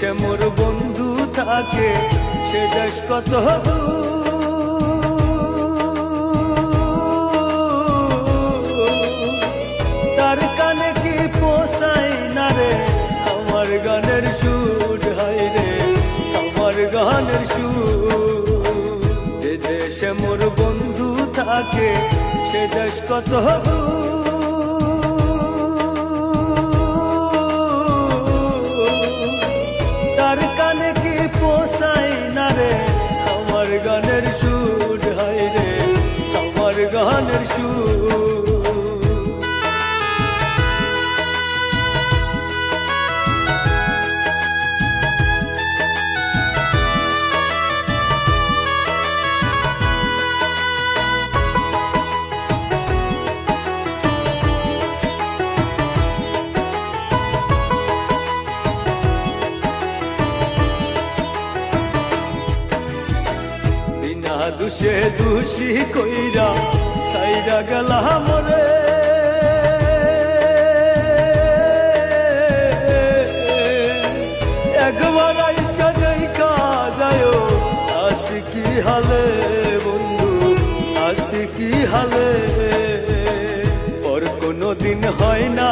বিদেশে মোর বন্ধু থাকে সে দেশ কত তার কানে কি পোষাই না রে আমার গানের সুর হায় রে আমার গানের সুর। যে দেশে মোর বন্ধু থাকে সে দেশ কত তার কানে কি পোষাই না রে আমার গানের সুর হায় রে আমার গানের সুর। দুষে দুষি কইরা সাইরা গেলা মরে একবার আইসা যাইকা যায় আসি কি হালে বন্ধু আসি কি হালে ওর কোনো দিন হয় না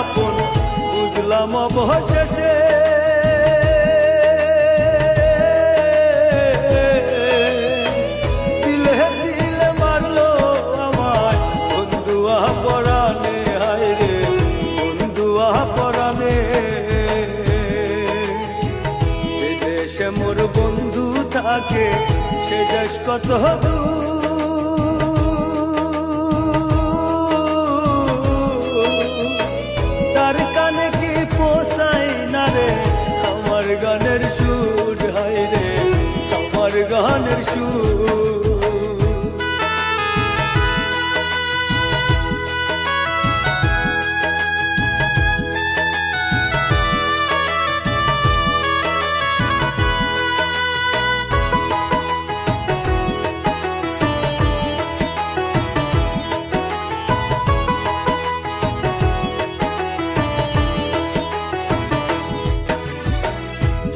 আপন বুঝলাম অবশেষে মোর বন্ধু থাকে সে দেশ কত তার কানে কি পোষাই না রে আমার গানের সুর হায় রে আমার গানের সুর।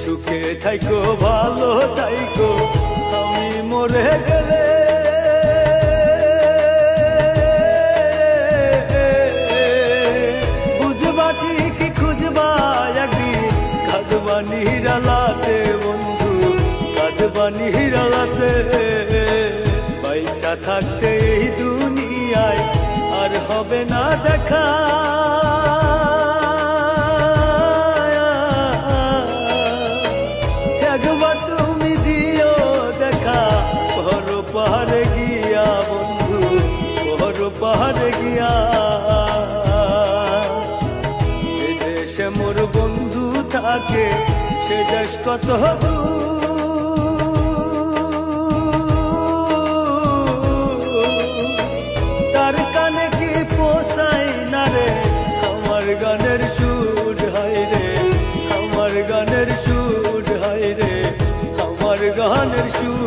সুখে থাইকো ভালো থাইকো আমি মরে গেলে বুঝবা ঠিকই খুঁজবা একদিন কাঁদবা নিরালাতে বন্ধু কাঁদবা নিরালাতে পয়সা থাকতে এই দুনিয়ায় আর হবে না দেখা একবার তুমি দিও দেখা বড় পাহাড়ে গিয়া বন্ধু বড় পাহাড়ে গিয়া। যে দেশে মোর বন্ধু থাকে সে দেশ কত তার কানে কি পোষাই না রে আমার গানের সুর হায় রে আমার গানের সুর হায় রে আমার গানের সুর।